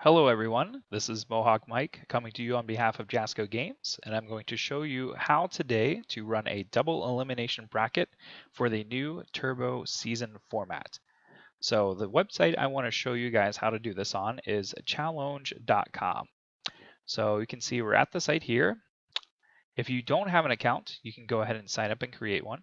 Hello everyone, this is Mohawk Mike coming to you on behalf of Jasco Games, and I'm going to show you how today to run a double elimination bracket for the new Turbo season format. So the website I want to show you guys how to do this on is challenge.com. So you can see we're at the site here. If you don't have an account, you can go ahead and sign up and create one.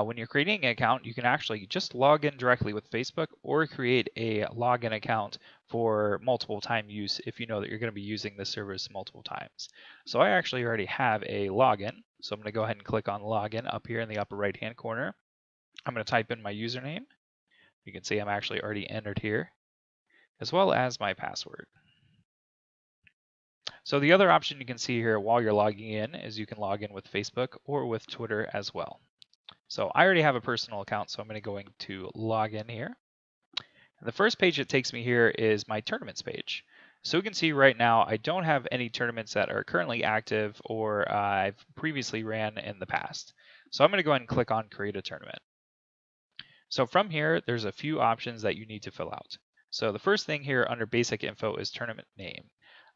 When you're creating an account, you can actually just log in directly with Facebook or create a login account for multiple time use if you know that you're going to be using the service multiple times. So I actually already have a login. So I'm going to go ahead and click on login up here in the upper right hand corner. I'm going to type in my username. You can see I'm actually already entered here, as well as my password. So the other option you can see here while you're logging in is you can log in with Facebook or with Twitter as well. So I already have a personal account, so I'm going to log in here. And the first page that takes me here is my tournaments page. So we can see right now I don't have any tournaments that are currently active or I've previously ran in the past. So I'm going to go ahead and click on create a tournament. So from here, there's a few options that you need to fill out. So the first thing here under basic info is tournament name.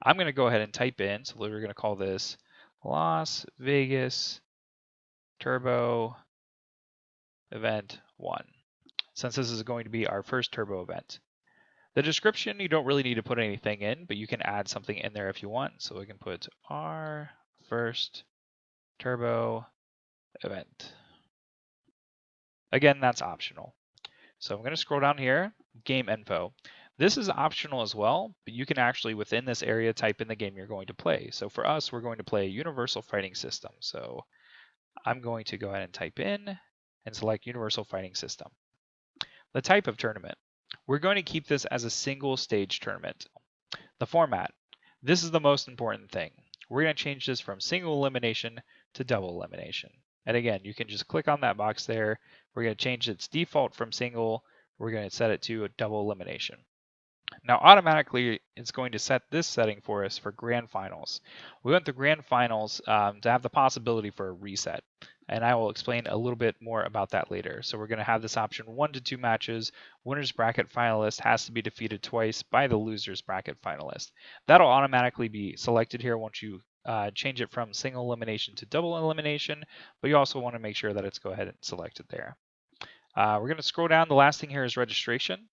I'm going to go ahead and type in, so we're going to call this Las Vegas Turbo Event 1, since this is going to be our first turbo event. The description, you don't really need to put anything in, but you can add something in there if you want. So we can put our first turbo event. Again, that's optional. So I'm going to scroll down here, game info. This is optional as well, but you can actually within this area type in the game you're going to play. So for us, we're going to play Universal Fighting System. So I'm going to go ahead and type in and select Universal Fighting System. The type of tournament. We're going to keep this as a single stage tournament. The format. This is the most important thing. We're going to change this from single elimination to double elimination. And again, you can just click on that box there. We're going to change its default from single. We're going to set it to a double elimination. Now automatically it's going to set this setting for us for grand finals. We want the grand finals to have the possibility for a reset, and I will explain a little bit more about that later. So we're going to have this option 1 to 2 matches. Winner's bracket finalist has to be defeated twice by the loser's bracket finalist. That'll automatically be selected here once you change it from single elimination to double elimination, but you also want to make sure that it's go ahead and selected there. We're going to scroll down. The last thing here is registration.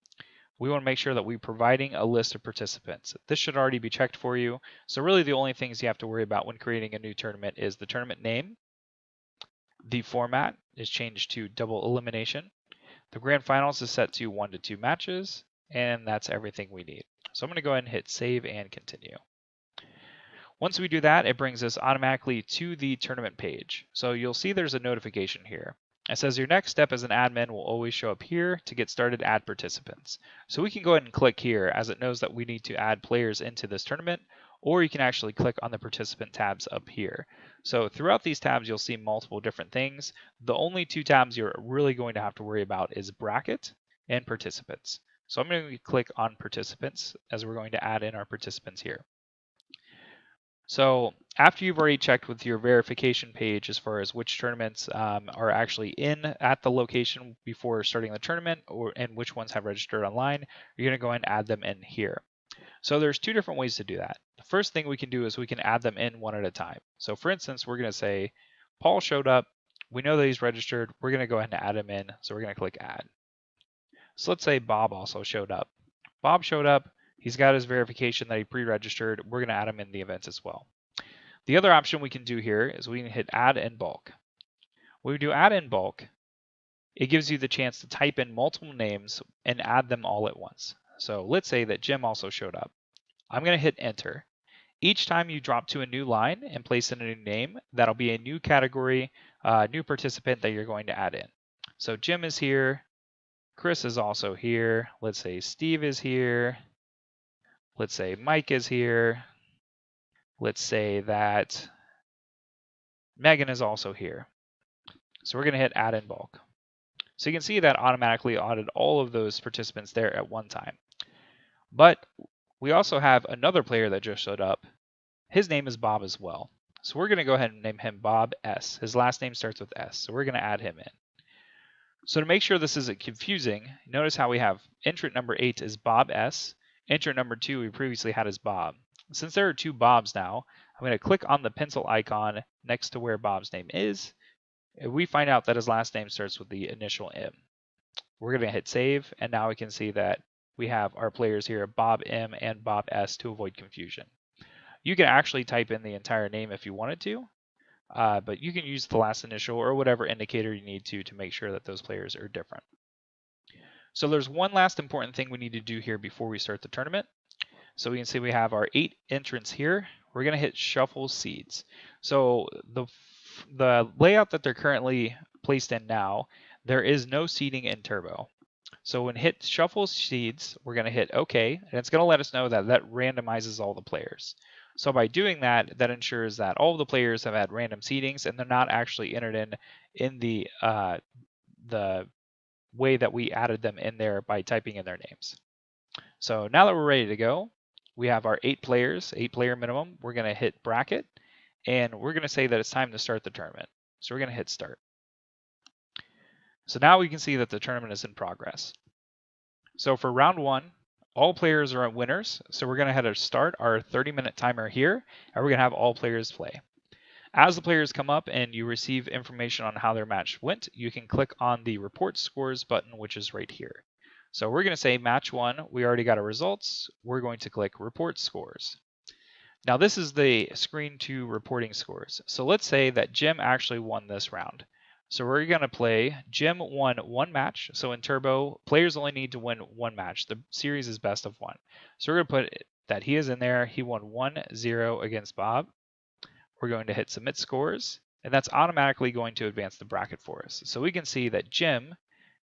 We want to make sure that we're providing a list of participants. This should already be checked for you. So really the only things you have to worry about when creating a new tournament is the tournament name. The format is changed to double elimination. The grand finals is set to 1 to 2 matches, and that's everything we need. So I'm going to go ahead and hit save and continue. Once we do that, it brings us automatically to the tournament page. So you'll see there's a notification here. It says your next step as an admin will always show up here. To get started, add participants. So we can go ahead and click here as it knows that we need to add players into this tournament, or you can actually click on the participant tabs up here. So throughout these tabs, you'll see multiple different things. The only 2 tabs you're really going to have to worry about is bracket and participants. So I'm going to click on participants as we're going to add in our participants here. So after you've already checked with your verification page as far as which tournaments are actually in at the location before starting the tournament, and which ones have registered online, you're going to go ahead and add them in here. So there's 2 different ways to do that. The first thing we can do is we can add them in one at a time. So for instance, we're going to say Paul showed up. We know that he's registered. We're going to go ahead and add him in. So we're going to click add. So let's say Bob also showed up. Bob showed up. He's got his verification that he pre-registered. We're going to add him in the events as well. The other option we can do here is we can hit add in bulk. When we do add in bulk, it gives you the chance to type in multiple names and add them all at once. So let's say that Jim also showed up. I'm going to hit enter. Each time you drop to a new line and place in a new name, that'll be a new category, new participant that you're going to add in. So Jim is here. Chris is also here. Let's say Steve is here. Let's say Mike is here. Let's say that Megan is also here. So we're going to hit add in bulk. So you can see that automatically added all of those participants there at one time. But we also have another player that just showed up. His name is Bob as well. So we're going to go ahead and name him Bob S. His last name starts with S. So we're going to add him in. So to make sure this isn't confusing, notice how we have entrant number 8 is Bob S. Entrant number 2 we previously had as Bob. Since there are 2 Bobs now, I'm going to click on the pencil icon next to where Bob's name is. And we find out that his last name starts with the initial M. We're going to hit save, and now we can see that we have our players here, Bob M and Bob S, to avoid confusion. You can actually type in the entire name if you wanted to, but you can use the last initial or whatever indicator you need to make sure that those players are different. So there's one last important thing we need to do here before we start the tournament. So we can see we have our 8 entrants here. We're going to hit shuffle seeds. So the layout that they're currently placed in now, there is no seeding in Turbo. So when hit shuffle seeds, we're going to hit OK, and it's going to let us know that that randomizes all the players. So by doing that, that ensures that all of the players have had random seedings and they're not actually entered in the way that we added them in there by typing in their names. So now that we're ready to go, we have our 8 players, 8-player minimum. We're going to hit bracket, and we're going to say that it's time to start the tournament. So we're going to hit start. So now we can see that the tournament is in progress. So for round 1, all players are winners. So we're going to head to start our 30-minute timer here, and we're going to have all players play. As the players come up and you receive information on how their match went, you can click on the report scores button, which is right here. So we're going to say match 1, we already got our results. We're going to click report scores. Now this is the screen to reporting scores. So let's say that Jim actually won this round. So we're going to play Jim won 1 match. So in Turbo, players only need to win 1 match. The series is best of 1. So we're going to put that he is in there. He won 1-0 against Bob. We're going to hit submit scores, and that's automatically going to advance the bracket for us. So we can see that Jim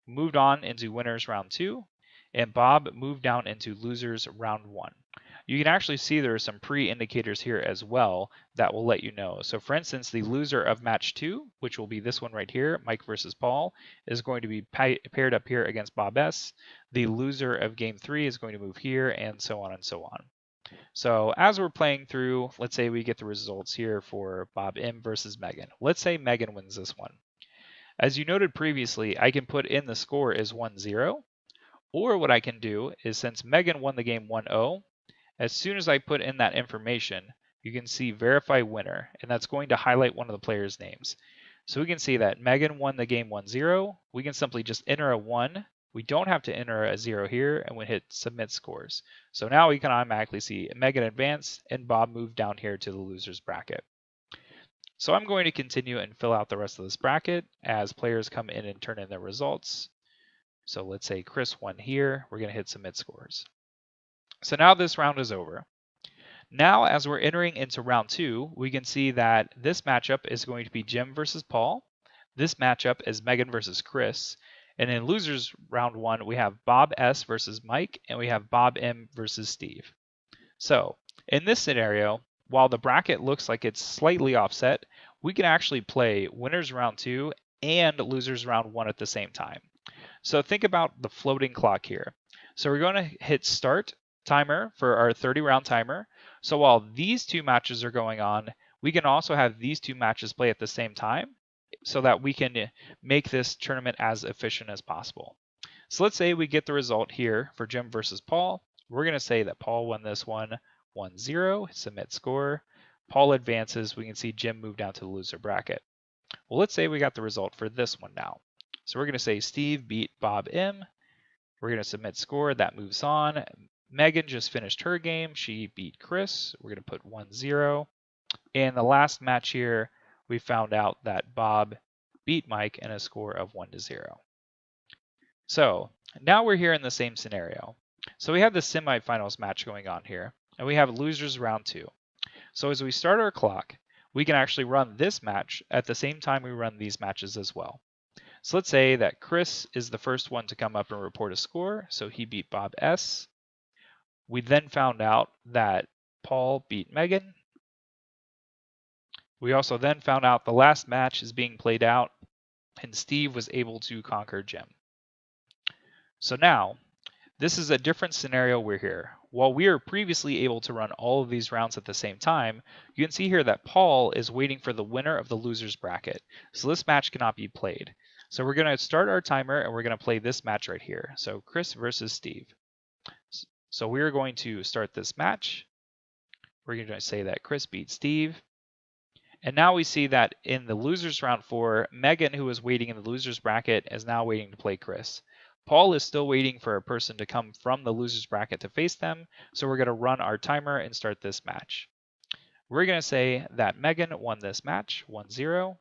moved on into winners round 2, and Bob moved down into losers round 1. You can actually see there are some pre-indicators here as well that will let you know. So for instance, the loser of match 2, which will be this one right here, Mike versus Paul, is going to be paired up here against Bob S. The loser of game 3 is going to move here, and so on and so on. So as we're playing through, let's say we get the results here for Bob M versus Megan. Let's say Megan wins this one. As you noted previously, I can put in the score as 1-0, or what I can do is, since Megan won the game 1-0, as soon as I put in that information, you can see verify winner, and that's going to highlight one of the players' names. So we can see that Megan won the game 1-0. We can simply just enter a 1. We don't have to enter a 0 here, and we hit submit scores. So now we can automatically see Megan advance and Bob move down here to the losers bracket. So I'm going to continue and fill out the rest of this bracket as players come in and turn in their results. So let's say Chris won here. We're going to hit submit scores. So now this round is over. Now as we're entering into round 2, we can see that this matchup is going to be Jim versus Paul. This matchup is Megan versus Chris. And in losers round 1, we have Bob S versus Mike, and we have Bob M versus Steve. So in this scenario, while the bracket looks like it's slightly offset, we can actually play winners round 2 and losers round 1 at the same time. So think about the floating clock here. So we're going to hit start timer for our 30-round timer. So while these 2 matches are going on, we can also have these 2 matches play at the same time, so that we can make this tournament as efficient as possible. So let's say we get the result here for Jim versus Paul. We're going to say that Paul won this one 1-0, submit score. Paul advances. We can see Jim move down to the loser bracket. Well, let's say we got the result for this one now. So we're going to say Steve beat Bob M. We're going to submit score. That moves on. Megan just finished her game. She beat Chris. We're going to put 1-0. And the last match here, we found out that Bob beat Mike in a score of 1-0. So now we're here in the same scenario. So we have the semifinals match going on here, and we have losers round 2. So as we start our clock, we can actually run this match at the same time we run these matches as well. So let's say that Chris is the first one to come up and report a score, so he beat Bob S. We then found out that Paul beat Megan. We also then found out the last match is being played out, and Steve was able to conquer Jim. So now, this is a different scenario we're here. While we are previously able to run all of these rounds at the same time, you can see here that Paul is waiting for the winner of the losers bracket. So this match cannot be played. So we're going to start our timer, and we're going to play this match right here. So Chris versus Steve. So we're going to start this match. We're going to say that Chris beat Steve. And now we see that in the losers round 4, Megan, who was waiting in the losers bracket, is now waiting to play Chris. Paul is still waiting for a person to come from the losers bracket to face them, so we're going to run our timer and start this match. We're going to say that Megan won this match, 1-0.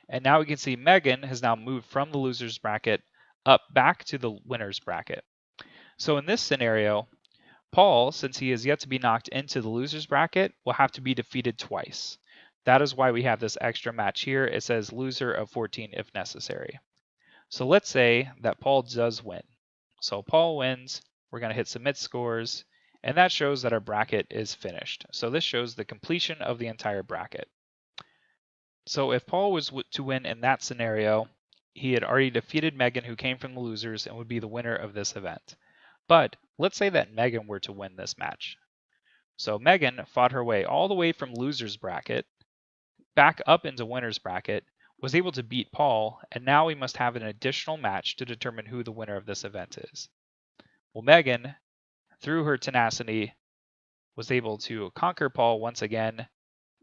And now we can see Megan has now moved from the losers bracket up back to the winners bracket. So in this scenario, Paul, since he is yet to be knocked into the losers bracket, will have to be defeated twice. That is why we have this extra match here. It says loser of 14 if necessary. So let's say that Paul does win. So Paul wins. We're going to hit submit scores, and that shows that our bracket is finished. So this shows the completion of the entire bracket. So if Paul was to win in that scenario, he had already defeated Megan, who came from the losers, and would be the winner of this event. But let's say that Megan were to win this match. So Megan fought her way all the way from losers bracket back up into winners bracket, was able to beat Paul, and now we must have an additional match to determine who the winner of this event is. Well, Megan, through her tenacity, was able to conquer Paul once again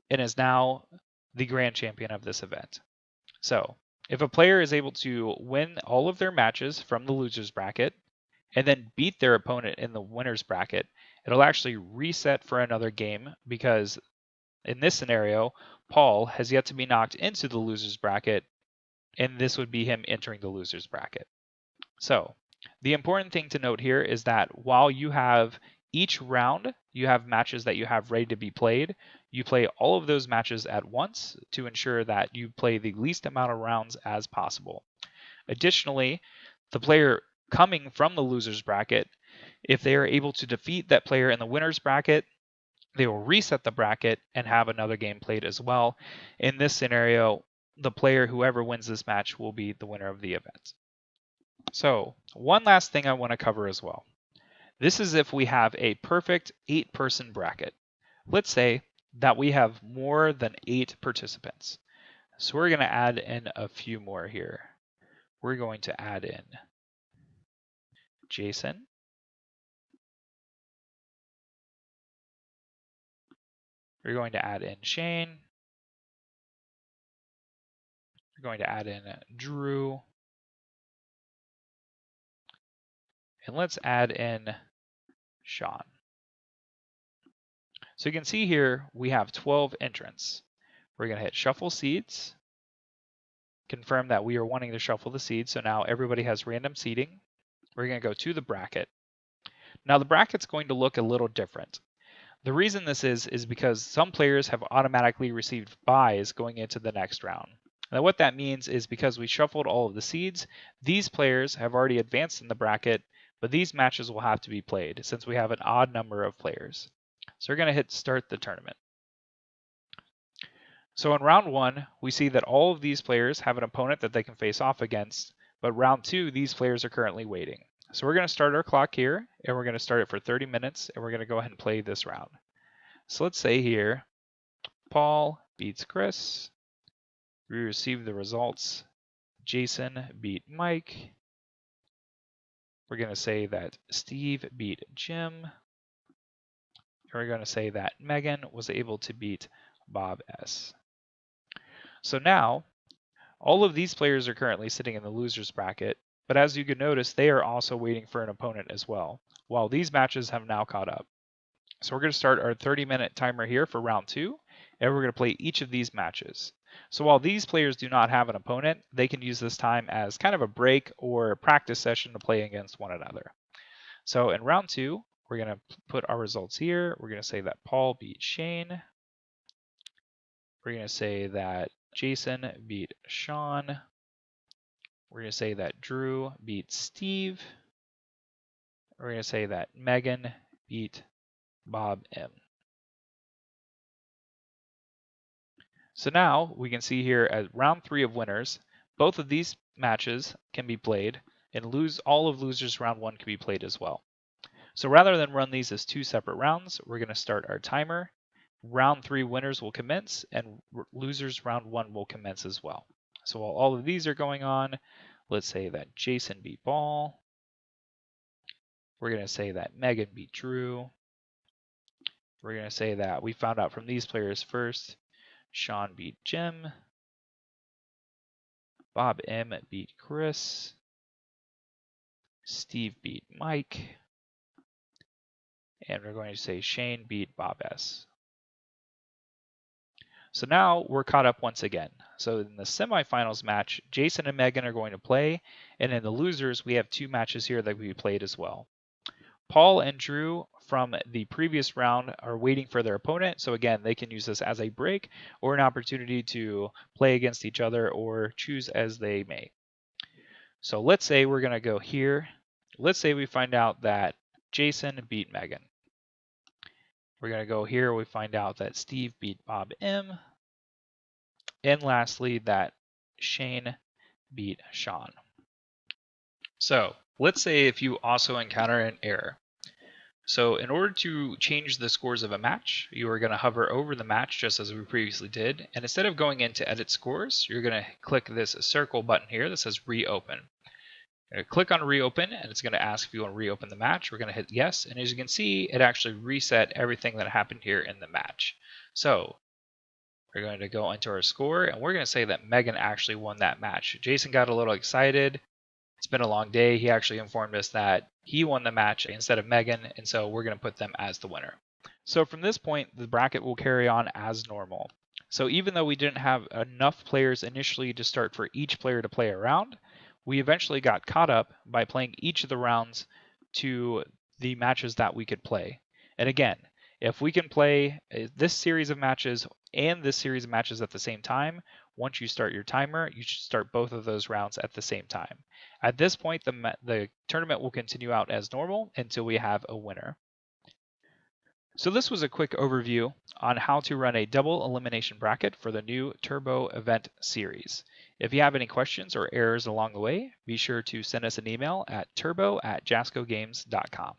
and is now the grand champion of this event. So if a player is able to win all of their matches from the losers bracket and then beat their opponent in the winners bracket, it'll actually reset for another game, because in this scenario, Paul has yet to be knocked into the losers bracket, and this would be him entering the losers bracket. So the important thing to note here is that while you have each round, you have matches that you have ready to be played, you play all of those matches at once to ensure that you play the least amount of rounds as possible. Additionally, the player coming from the losers bracket, if they are able to defeat that player in the winners bracket, they will reset the bracket and have another game played as well. In this scenario, the player, whoever wins this match, will be the winner of the event. So one last thing I want to cover as well. This is if we have a perfect 8-person bracket. Let's say that we have more than 8 participants. So we're going to add in a few more here. We're going to add in Jason. We're going to add in Shane. We're going to add in Drew. And let's add in Sean. So you can see here we have 12 entrants. We're going to hit shuffle seeds, confirm that we are wanting to shuffle the seeds. So now everybody has random seeding. We're going to go to the bracket. Now the bracket's going to look a little different. The reason this is because some players have automatically received buys going into the next round. Now what that means is because we shuffled all of the seeds, these players have already advanced in the bracket, but these matches will have to be played since we have an odd number of players. So we're going to hit start the tournament. So in round 1, we see that all of these players have an opponent that they can face off against, but round 2, these players are currently waiting. So we're going to start our clock here, and we're going to start it for 30 minutes, and we're going to go ahead and play this round. So let's say here, Paul beats Chris. We receive the results. Jason beat Mike. We're going to say that Steve beat Jim. And we're going to say that Megan was able to beat Bob S. So now, all of these players are currently sitting in the losers bracket, but as you can notice, they are also waiting for an opponent as well, while these matches have now caught up. So we're going to start our 30-minute timer here for round 2, and we're going to play each of these matches. So while these players do not have an opponent, they can use this time as kind of a break or a practice session to play against one another. So in round 2, we're going to put our results here. We're going to say that Paul beat Shane. We're going to say that Jason beat Sean. We're going to say that Drew beat Steve. We're going to say that Megan beat Bob M. So now we can see here at round 3 of winners, both of these matches can be played, and all of losers round 1 can be played as well. So rather than run these as 2 separate rounds, we're going to start our timer. Round 3 winners will commence, and losers round 1 will commence as well. So while all of these are going on, let's say that Jason beat Paul. We're going to say that Megan beat Drew. We're going to say that we found out from these players first. Sean beat Jim. Bob M beat Chris. Steve beat Mike. And we're going to say Shane beat Bob S. So now we're caught up once again. So in the semifinals match, Jason and Megan are going to play. And in the losers, we have 2 matches here that we played as well. Paul and Drew from the previous round are waiting for their opponent. So again, they can use this as a break or an opportunity to play against each other or choose as they may. So let's say we're going to go here. Let's say we find out that Jason beat Megan. We're going to go here. We find out that Steve beat Bob M. And lastly, that Shane beat Sean. So let's say if you also encounter an error. So in order to change the scores of a match, you are going to hover over the match just as we previously did. And instead of going into edit scores, you're going to click this circle button here that says reopen. You're going to click on reopen and it's going to ask if you want to reopen the match. We're going to hit yes. And as you can see, it actually reset everything that happened here in the match. So we're going to go into our score and we're going to say that Megan actually won that match. Jason got a little excited. It's been a long day. He actually informed us that he won the match instead of Megan, and so we're going to put them as the winner. So from this point, the bracket will carry on as normal. So even though we didn't have enough players initially to start for each player to play a round, we eventually got caught up by playing each of the rounds to the matches that we could play. And again, if we can play this series of matches and this series of matches at the same time, once you start your timer, you should start both of those rounds at the same time. At this point, the tournament will continue out as normal until we have a winner. So this was a quick overview on how to run a double elimination bracket for the new Turbo event series. If you have any questions or errors along the way, be sure to send us an email at turbo@jascogames.com.